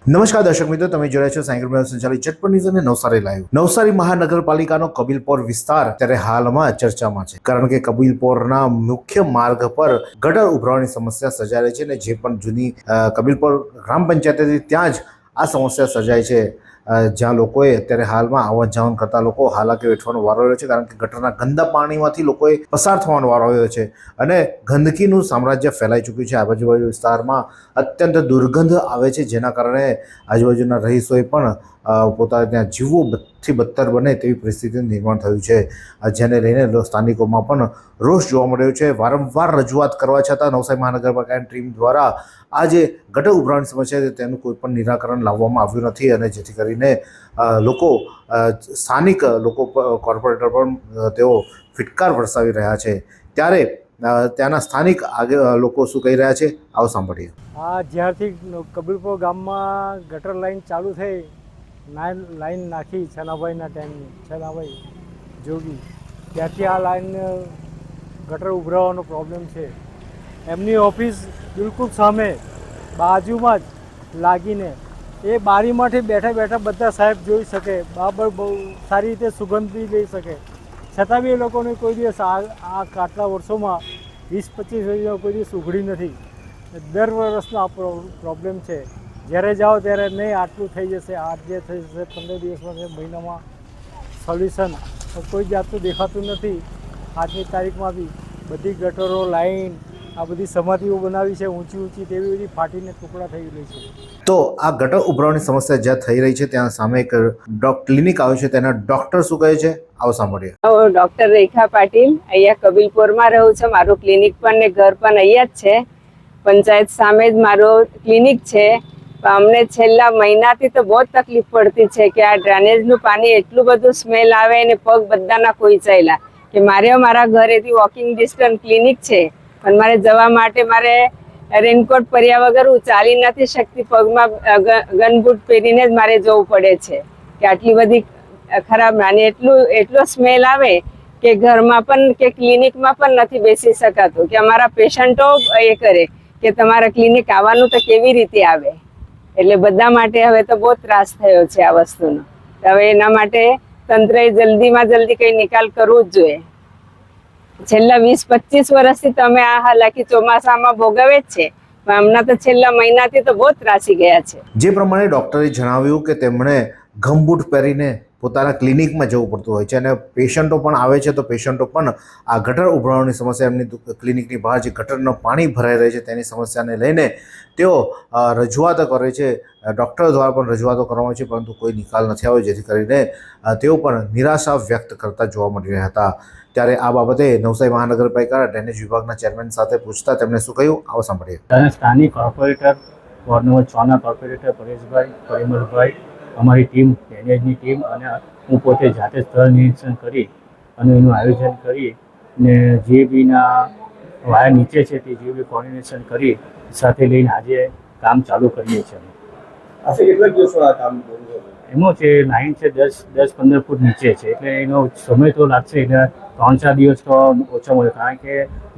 નમસ્કાર દર્શક મિત્રો, તમે જોડ્યા છો સાયકલ સંચાલિત ઝટપટ ન્યૂઝ અને નવસારી લાઈવ. નવસારી મહાનગરપાલિકાનો કબીલપોર વિસ્તાર અત્યારે હાલમાં ચર્ચામાં છે, કારણ કે કબીલપોરના મુખ્ય માર્ગ પર ગટર ઉભરાવાની સમસ્યા સર્જાઈ રહી છે અને જે પણ જૂની કબીલપોર ગ્રામ પંચાયત હતી ત્યાં જ આ સમસ્યા સર્જાય છે, જ્યાં લોકોએ અત્યારે હાલમાં આવન જાવન કરતા લોકો હાલાકી વેઠવાનો વારો રહ્યો છે, કારણ કે ગટરના ગંદા પાણીમાંથી લોકોએ પસાર થવાનો વારો રહ્યો છે અને ગંદકીનું સામ્રાજ્ય ફેલાઈ ચૂક્યું છે. આજુબાજુ વિસ્તારમાં અત્યંત દુર્ગંધ આવે છે, જેના કારણે આજુબાજુના રહીશોએ પણ પોતાને ત્યાં જીવોથી બદતર બને તેવી પરિસ્થિતિનું નિર્માણ થયું છે, જેને લઈને સ્થાનિકોમાં પણ રોષ જોવા મળ્યો છે. વારંવાર રજૂઆત કરવા છતાં નવસારી મહાનગરપાલિકાની ટીમ દ્વારા આ જે ગટર ઉભરાવાની સમસ્યા છે તેનું કોઈ પણ નિરાકરણ લાવવામાં આવ્યું નથી અને જેથી કરીને લોકો સ્થાનિક લોકો કોર્પોરેટર પણ તેઓ ફિટકાર વરસાવી રહ્યા છે. ત્યારે ત્યાંના સ્થાનિક લોકો શું કહી રહ્યા છે, આવો સાંભળીએ. જ્યારથી કબીલપોર ગામમાં ગટર લાઈન ચાલુ થઈ, લાઈન નાખી છનાભાઈના ટાઈમની, છનાભાઈ જોગી, ત્યારથી આ લાઈન ગટર ઉભરાવાનો પ્રોબ્લેમ છે. એમની ઓફિસ બિલકુલ સામે બાજુમાં જ લાગીને એ બારીમાંથી બેઠા બેઠા બધા સાહેબ જોઈ શકે, બરાબર બહુ સારી રીતે સુગંધ બી લઈ શકે, છતાં બી એ લોકોને કોઈ દિવસ આ આટલા વર્ષોમાં 20-25 વર્ષમાં કોઈ દિવસ ઉઘડી નથી. દર વર્ષનો આ પ્રોબ્લેમ છે. જ્યારે જાઓ ત્યારે નહીં આટલું થઈ જશે, આજે થઈ જશે, 15 દિવસમાં છે, મહિનામાં સોલ્યુશન કોઈ જાતનું દેખાતું નથી. આજની તારીખમાં બી બધી ગટરો લાઈન આ બધી સમાધિઓ બનાવી છે ઊંચી ઊંચી, તેવી બધી ફાટીને ટુકડા થઈ રહી છે. તો આ ગટર ઉભરાવાની સમસ્યા જ્યાં થઈ રહી છે ત્યાં સામે એક ક્લિનિક આવ્યું છે, તેના ડોક્ટર શું કહે છે, આવો સાંભળીએ. ડોક્ટર રેખા પાટીલ, અહીંયા કબીલપુરમાં રહું છું. મારું ક્લિનિક પણ ને ઘર પણ અહીંયા જ છે. પંચાયત સામે જ મારું ક્લિનિક છે. અમને છેલ્લા મહિનાથી તો બહુ તકલીફ પડતી છે કે આ ડ્રેનેજનું પાણી એટલું બધું સ્મેલ આવે અને પગ બધાના ખોઈચાયેલા કે મારા ઘરેથી વોકિંગ ડિસ્ટન્સ ક્લિનિક છે, પણ મારે જવા માટે મારે રેનકોટ પહેર્યા વગર હું ચાલી નથી શકતી. પગમાં ગનબૂટ પહેરીને જ મારે જવું પડે છે કે આટલી બધી ખરાબ નાની એટલો સ્મેલ આવે કે ઘરમાં પણ કે ક્લિનિકમાં પણ નથી બેસી શકાતું. કે અમારા પેશન્ટો એ કરે કે તમારા ક્લિનિક આવવાનું તો કેવી રીતે આવે. એટલે બધા માટે હવે તો બહુ ત્રાસ થયો છે આ વસ્તુનો. હવે એના માટે તંત્રએ જલ્દીમાં જલ્દી કંઈ નિકાલ કરવું જ જોઈએ. છેલ્લા 20-25 વર્ષથી તમે આ હાલાકી ચોમાસામાં ભોગવે જ છે, પણ હમણાં તો છેલ્લા મહિનાથી તો બહુ ત્રાસી ગયા છે. જે પ્રમાણે ડોક્ટરે જણાવ્યું કે તેમણે ગમબૂટ પહેરીને પોતાના ક્લિનિકમાં જવું પડતું હોય છે અને પેશન્ટો પણ આવે છે, તો પેશન્ટો પણ આ ગટર ઉભરાવાની સમસ્યા, એમની ક્લિનિકની બહાર જે ગટરનું પાણી ભરાઈ રહે છે તેની સમસ્યાને લઈને તેઓ રજૂઆતો કરે છે. ડૉક્ટરો દ્વારા પણ રજૂઆતો કરવામાં આવે છે, પરંતુ કોઈ નિકાલ નથી આવ્યો, જેથી કરીને તેઓ પણ નિરાશા વ્યક્ત કરતા જોવા મળી રહ્યા હતા. ત્યારે આ બાબતે નવસારી મહાનગરપાલિકા ડ્રેનેજ વિભાગના ચેરમેન સાથે પૂછતા તેમણે શું કહ્યું, આવો સાંભળીએ. સ્થાનિક કોર્પોરેટર વોર્ડ નંબર 6 ના કોર્પોરેટર પરેશભાઈ, પરિમલભાઈ, અમારી ટીમ, ડ્રેનેજની ટીમ અને હું પોતે જાતે સ્થળ નિરીક્ષણ કરી અને એનું આયોજન કરી ને જીએબીના વાયર નીચે છે તે જીએબી કોર્ડિનેશન કરી સાથે લઈને આજે કામ ચાલુ કરીએ છીએ. એમાં છે લાઈન છે 10-15 ફૂટ નીચે છે, એટલે એનો સમય તો લાગશે, એટલે 3-4 દિવસ તો ઓછા મળે, કારણ કે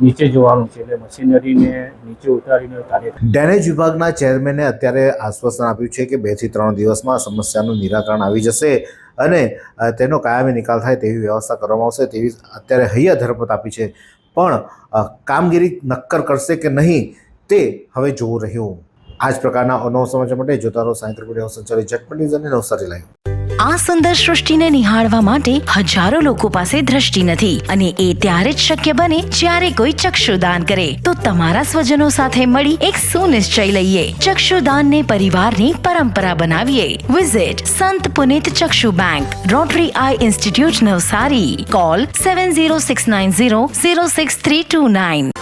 નીચે જોવાનું છે, એટલે મશીનરીને નીચે ઉતારીને કાર્ય. ડ્રેનેજ વિભાગના ચેરમેને અત્યારે આશ્વાસન આપ્યું છે કે 2 થી 3 દિવસમાં સમસ્યાનું નિરાકરણ આવી જશે અને તેનો કાયમી નિકાલ થાય તેવી વ્યવસ્થા કરવામાં આવશે, તેવી અત્યારે હૈયા ધરપત આપી છે. પણ કામગીરી નક્કર કરશે કે નહીં તે હવે જોવું રહ્યું. આ જ પ્રકારના અનોખા સમાચાર માટે જોતા રહો સાયકલ સંચાલિત ઝટપટ ન્યૂઝ અને નવસારી લાઈવ. આ સુંદર સૃષ્ટિને નિહાળવા માટે હજારો લોકો પાસે દ્રષ્ટિ નથી, અને એ ત્યારે જ શક્ય બને જ્યારે કોઈ ચક્ષુદાન કરે. તો તમારા સ્વજનો સાથે મળી એક સુનિશ્ચય લઈએ, ચક્ષુદાનને પરિવારની પરંપરા બનાવીએ. Visit Sant Punit Chakshu bank, Rotary eye institute Navsari. Call 7069006329.